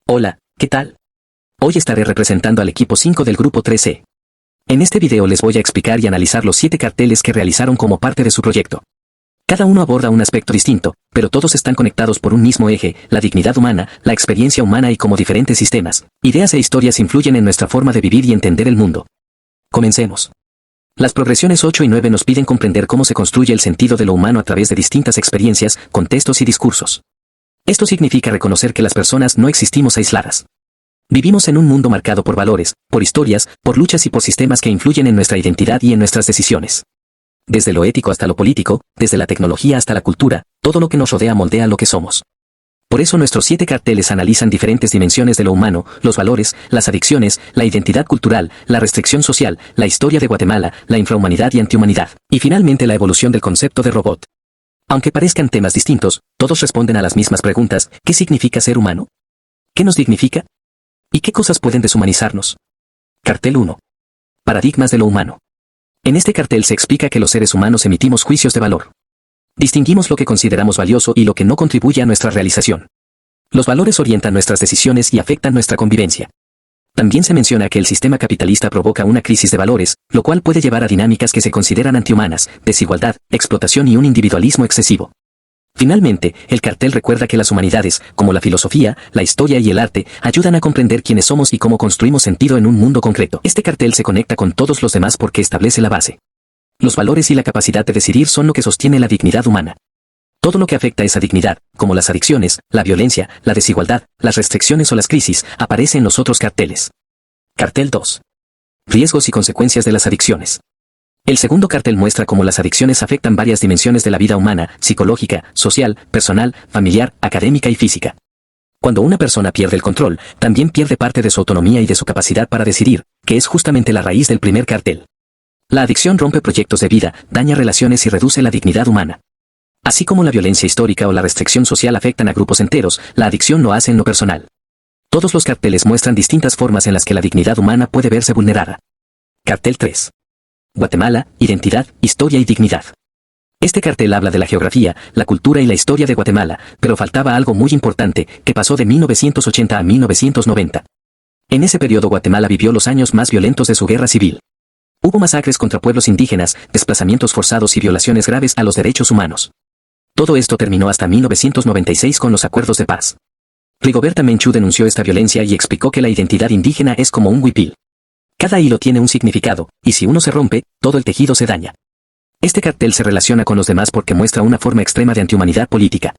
Hola, ¿qué tal? Hoy estaré representando al equipo 5 del grupo 3E. En este video les voy a explicar y analizar los 7 carteles que realizaron como parte de su proyecto. Cada uno aborda un aspecto distinto, pero todos están conectados por un mismo eje: la dignidad humana, la experiencia humana, y como diferentes sistemas, ideas e historias influyen en nuestra forma de vivir y entender el mundo. Comencemos. Las progresiones 8 y 9 nos piden comprender cómo se construye el sentido de lo humano a través de distintas experiencias, contextos y discursos. Esto significa reconocer que las personas no existimos aisladas. Vivimos en un mundo marcado por valores, por historias, por luchas y por sistemas que influyen en nuestra identidad y en nuestras decisiones. Desde lo ético hasta lo político, desde la tecnología hasta la cultura, todo lo que nos rodea moldea lo que somos. Por eso nuestros 7 carteles analizan diferentes dimensiones de lo humano: los valores, las adicciones, la identidad cultural, la restricción social, la historia de Guatemala, la infrahumanidad y antihumanidad, y finalmente la evolución del concepto de robot. Aunque parezcan temas distintos, todos responden a las mismas preguntas: ¿qué significa ser humano? ¿Qué nos dignifica? ¿Y qué cosas pueden deshumanizarnos? Cartel 1. Paradigmas de lo humano. En este cartel se explica que los seres humanos emitimos juicios de valor. Distinguimos lo que consideramos valioso y lo que no contribuye a nuestra realización. Los valores orientan nuestras decisiones y afectan nuestra convivencia. También se menciona que el sistema capitalista provoca una crisis de valores, lo cual puede llevar a dinámicas que se consideran antihumanas: desigualdad, explotación y un individualismo excesivo. Finalmente, el cartel recuerda que las humanidades, como la filosofía, la historia y el arte, ayudan a comprender quiénes somos y cómo construimos sentido en un mundo concreto. Este cartel se conecta con todos los demás porque establece la base. Los valores y la capacidad de decidir son lo que sostiene la dignidad humana. Todo lo que afecta esa dignidad, como las adicciones, la violencia, la desigualdad, las restricciones o las crisis, aparece en los otros carteles. Cartel 2. Riesgos y consecuencias de las adicciones. El segundo cartel muestra cómo las adicciones afectan varias dimensiones de la vida humana: psicológica, social, personal, familiar, académica y física. Cuando una persona pierde el control, también pierde parte de su autonomía y de su capacidad para decidir, que es justamente la raíz del primer cartel. La adicción rompe proyectos de vida, daña relaciones y reduce la dignidad humana. Así como la violencia histórica o la restricción social afectan a grupos enteros, la adicción lo hace en lo personal. Todos los carteles muestran distintas formas en las que la dignidad humana puede verse vulnerada. Cartel 3. Guatemala, identidad, historia y dignidad. Este cartel habla de la geografía, la cultura y la historia de Guatemala, pero faltaba algo muy importante, que pasó de 1980 a 1990. En ese periodo Guatemala vivió los años más violentos de su guerra civil. Hubo masacres contra pueblos indígenas, desplazamientos forzados y violaciones graves a los derechos humanos. Todo esto terminó hasta 1996 con los acuerdos de paz. Rigoberta Menchú denunció esta violencia y explicó que la identidad indígena es como un huipil. Cada hilo tiene un significado, y si uno se rompe, todo el tejido se daña. Este cartel se relaciona con los demás porque muestra una forma extrema de antihumanidad política.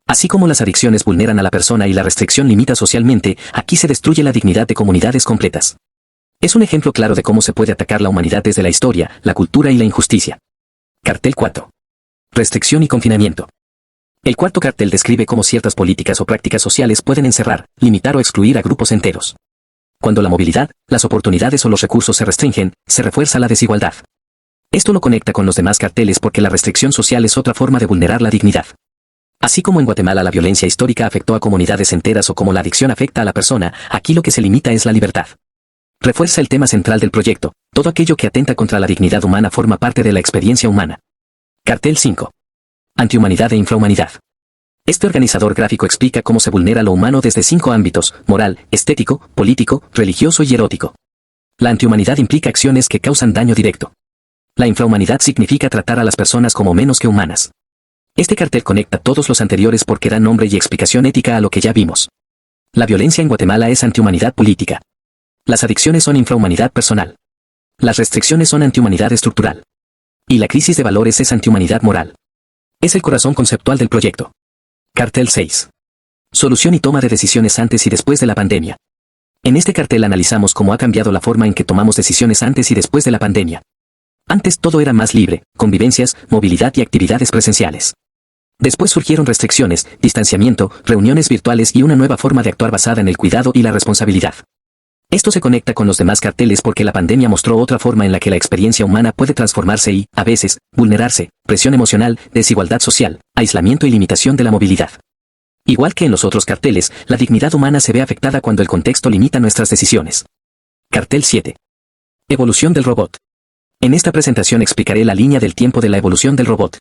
Así como las adicciones vulneran a la persona y la restricción limita socialmente, aquí se destruye la dignidad de comunidades completas. Es un ejemplo claro de cómo se puede atacar la humanidad desde la historia, la cultura y la injusticia. Cartel 4. Restricción y confinamiento. El cuarto cartel describe cómo ciertas políticas o prácticas sociales pueden encerrar, limitar o excluir a grupos enteros. Cuando la movilidad, las oportunidades o los recursos se restringen, se refuerza la desigualdad. Esto lo conecta con los demás carteles porque la restricción social es otra forma de vulnerar la dignidad. Así como en Guatemala la violencia histórica afectó a comunidades enteras o como la adicción afecta a la persona, aquí lo que se limita es la libertad. Refuerza el tema central del proyecto: todo aquello que atenta contra la dignidad humana forma parte de la experiencia humana. Cartel 5. Antihumanidad e infrahumanidad. Este organizador gráfico explica cómo se vulnera lo humano desde 5 ámbitos: moral, estético, político, religioso y erótico. La antihumanidad implica acciones que causan daño directo. La infrahumanidad significa tratar a las personas como menos que humanas. Este cartel conecta todos los anteriores porque da nombre y explicación ética a lo que ya vimos. La violencia en Guatemala es antihumanidad política. Las adicciones son infrahumanidad personal. Las restricciones son antihumanidad estructural. Y la crisis de valores es antihumanidad moral. Es el corazón conceptual del proyecto. Cartel 6. Solución y toma de decisiones antes y después de la pandemia. En este cartel analizamos cómo ha cambiado la forma en que tomamos decisiones antes y después de la pandemia. Antes todo era más libre: convivencias, movilidad y actividades presenciales. Después surgieron restricciones, distanciamiento, reuniones virtuales y una nueva forma de actuar basada en el cuidado y la responsabilidad. Esto se conecta con los demás carteles porque la pandemia mostró otra forma en la que la experiencia humana puede transformarse y, a veces, vulnerarse: presión emocional, desigualdad social, aislamiento y limitación de la movilidad. Igual que en los otros carteles, la dignidad humana se ve afectada cuando el contexto limita nuestras decisiones. Cartel 7. Evolución del robot. En esta presentación explicaré la línea del tiempo de la evolución del robot.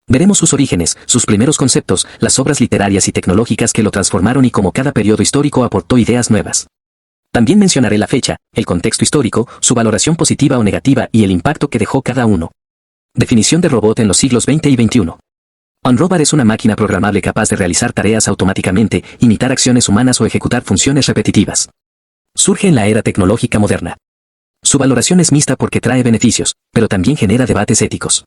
Veremos sus orígenes, sus primeros conceptos, las obras literarias y tecnológicas que lo transformaron y cómo cada periodo histórico aportó ideas nuevas. También mencionaré la fecha, el contexto histórico, su valoración positiva o negativa y el impacto que dejó cada uno. Definición de robot en los siglos XX y XXI. Un robot es una máquina programable capaz de realizar tareas automáticamente, imitar acciones humanas o ejecutar funciones repetitivas. Surge en la era tecnológica moderna. Su valoración es mixta porque trae beneficios, pero también genera debates éticos.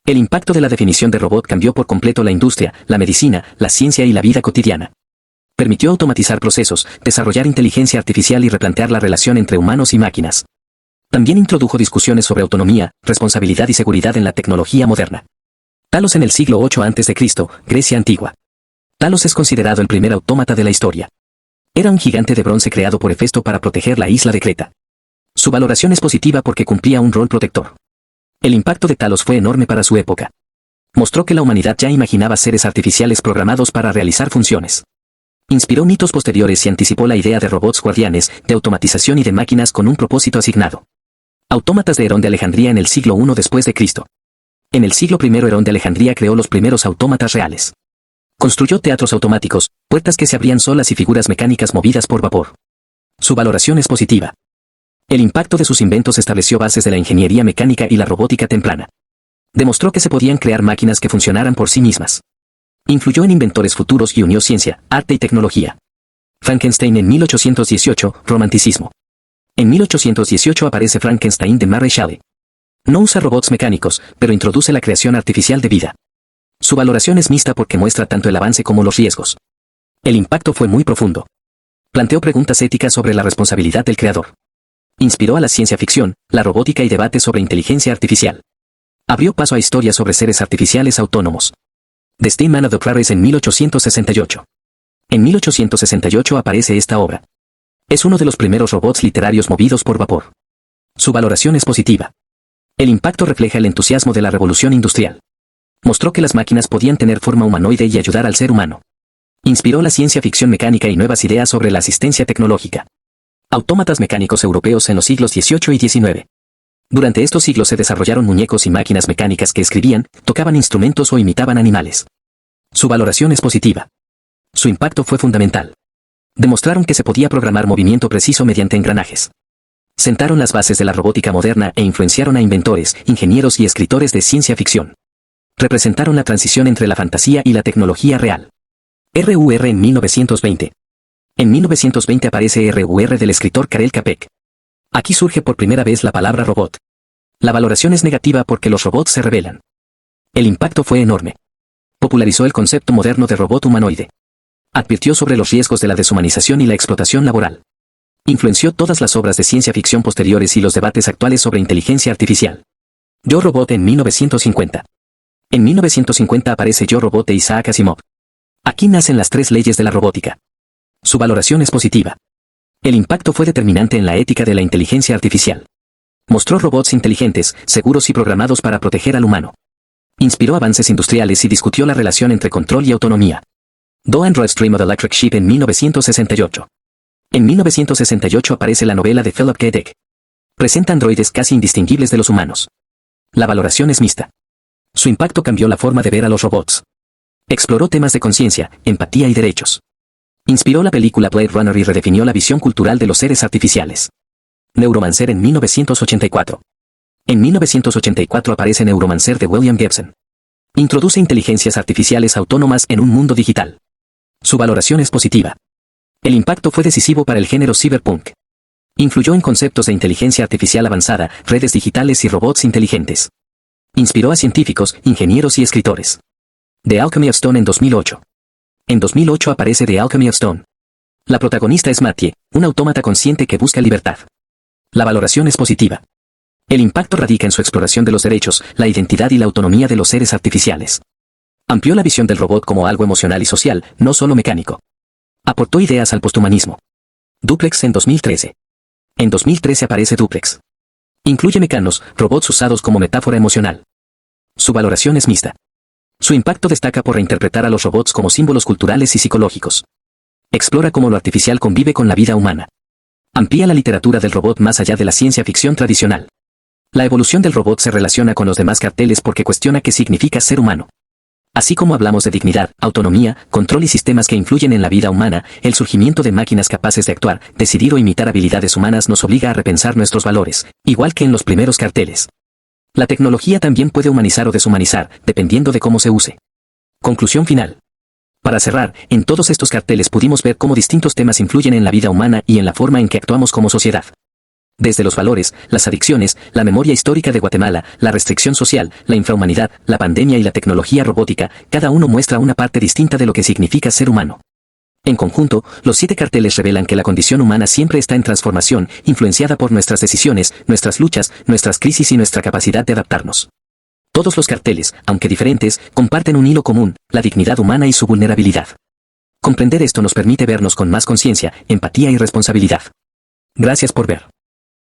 El impacto de la definición de robot cambió por completo la industria, la medicina, la ciencia y la vida cotidiana. Permitió automatizar procesos, desarrollar inteligencia artificial y replantear la relación entre humanos y máquinas. También introdujo discusiones sobre autonomía, responsabilidad y seguridad en la tecnología moderna. Talos en el siglo VIII a.C., Grecia antigua. Talos es considerado el primer autómata de la historia. Era un gigante de bronce creado por Hefesto para proteger la isla de Creta. Su valoración es positiva porque cumplía un rol protector. El impacto de Talos fue enorme para su época. Mostró que la humanidad ya imaginaba seres artificiales programados para realizar funciones. Inspiró mitos posteriores y anticipó la idea de robots guardianes, de automatización y de máquinas con un propósito asignado. Autómatas de Herón de Alejandría en el siglo I después de Cristo. En el siglo I Herón de Alejandría creó los primeros autómatas reales. Construyó teatros automáticos, puertas que se abrían solas y figuras mecánicas movidas por vapor. Su valoración es positiva. El impacto de sus inventos estableció bases de la ingeniería mecánica y la robótica temprana. Demostró que se podían crear máquinas que funcionaran por sí mismas. Influyó en inventores futuros y unió ciencia, arte y tecnología. Frankenstein en 1818, romanticismo. En 1818 aparece Frankenstein de Mary Shelley. No usa robots mecánicos, pero introduce la creación artificial de vida. Su valoración es mixta porque muestra tanto el avance como los riesgos. El impacto fue muy profundo. Planteó preguntas éticas sobre la responsabilidad del creador. Inspiró a la ciencia ficción, la robótica y debates sobre inteligencia artificial. Abrió paso a historias sobre seres artificiales autónomos. The Steam Man of the Prairies en 1868. En 1868 aparece esta obra. Es uno de los primeros robots literarios movidos por vapor. Su valoración es positiva. El impacto refleja el entusiasmo de la revolución industrial. Mostró que las máquinas podían tener forma humanoide y ayudar al ser humano. Inspiró la ciencia ficción mecánica y nuevas ideas sobre la asistencia tecnológica. Autómatas mecánicos europeos en los siglos XVIII y XIX. Durante estos siglos se desarrollaron muñecos y máquinas mecánicas que escribían, tocaban instrumentos o imitaban animales. Su valoración es positiva. Su impacto fue fundamental. Demostraron que se podía programar movimiento preciso mediante engranajes. Sentaron las bases de la robótica moderna e influenciaron a inventores, ingenieros y escritores de ciencia ficción. Representaron la transición entre la fantasía y la tecnología real. RUR en 1920. En 1920 aparece RUR del escritor Karel Capek. Aquí surge por primera vez la palabra robot. La valoración es negativa porque los robots se rebelan. El impacto fue enorme. Popularizó el concepto moderno de robot humanoide. Advirtió sobre los riesgos de la deshumanización y la explotación laboral. Influenció todas las obras de ciencia ficción posteriores y los debates actuales sobre inteligencia artificial. Yo Robot en 1950. En 1950 aparece Yo Robot de Isaac Asimov. Aquí nacen las 3 leyes de la robótica. Su valoración es positiva. El impacto fue determinante en la ética de la inteligencia artificial. Mostró robots inteligentes, seguros y programados para proteger al humano. Inspiró avances industriales y discutió la relación entre control y autonomía. Do Android Stream of the Electric Sheep en 1968. En 1968 aparece la novela de Philip K. Dick. Presenta androides casi indistinguibles de los humanos. La valoración es mixta. Su impacto cambió la forma de ver a los robots. Exploró temas de conciencia, empatía y derechos. Inspiró la película Blade Runner y redefinió la visión cultural de los seres artificiales. Neuromancer en 1984. En 1984 aparece Neuromancer de William Gibson. Introduce inteligencias artificiales autónomas en un mundo digital. Su valoración es positiva. El impacto fue decisivo para el género cyberpunk. Influyó en conceptos de inteligencia artificial avanzada, redes digitales y robots inteligentes. Inspiró a científicos, ingenieros y escritores. The Alchemy of Stone en 2008. En 2008 aparece The Alchemy of Stone. La protagonista es Mattie, un autómata consciente que busca libertad. La valoración es positiva. El impacto radica en su exploración de los derechos, la identidad y la autonomía de los seres artificiales. Amplió la visión del robot como algo emocional y social, no solo mecánico. Aportó ideas al posthumanismo. Duplex en 2013. En 2013 aparece Duplex. Incluye mecanos, robots usados como metáfora emocional. Su valoración es mixta. Su impacto destaca por reinterpretar a los robots como símbolos culturales y psicológicos. Explora cómo lo artificial convive con la vida humana. Amplía la literatura del robot más allá de la ciencia ficción tradicional. La evolución del robot se relaciona con los demás carteles porque cuestiona qué significa ser humano. Así como hablamos de dignidad, autonomía, control y sistemas que influyen en la vida humana, el surgimiento de máquinas capaces de actuar, decidir o imitar habilidades humanas nos obliga a repensar nuestros valores, igual que en los primeros carteles. La tecnología también puede humanizar o deshumanizar, dependiendo de cómo se use. Conclusión final. Para cerrar, en todos estos carteles pudimos ver cómo distintos temas influyen en la vida humana y en la forma en que actuamos como sociedad. Desde los valores, las adicciones, la memoria histórica de Guatemala, la restricción social, la infrahumanidad, la pandemia y la tecnología robótica, cada uno muestra una parte distinta de lo que significa ser humano. En conjunto, los 7 carteles revelan que la condición humana siempre está en transformación, influenciada por nuestras decisiones, nuestras luchas, nuestras crisis y nuestra capacidad de adaptarnos. Todos los carteles, aunque diferentes, comparten un hilo común, la dignidad humana y su vulnerabilidad. Comprender esto nos permite vernos con más conciencia, empatía y responsabilidad. Gracias por ver.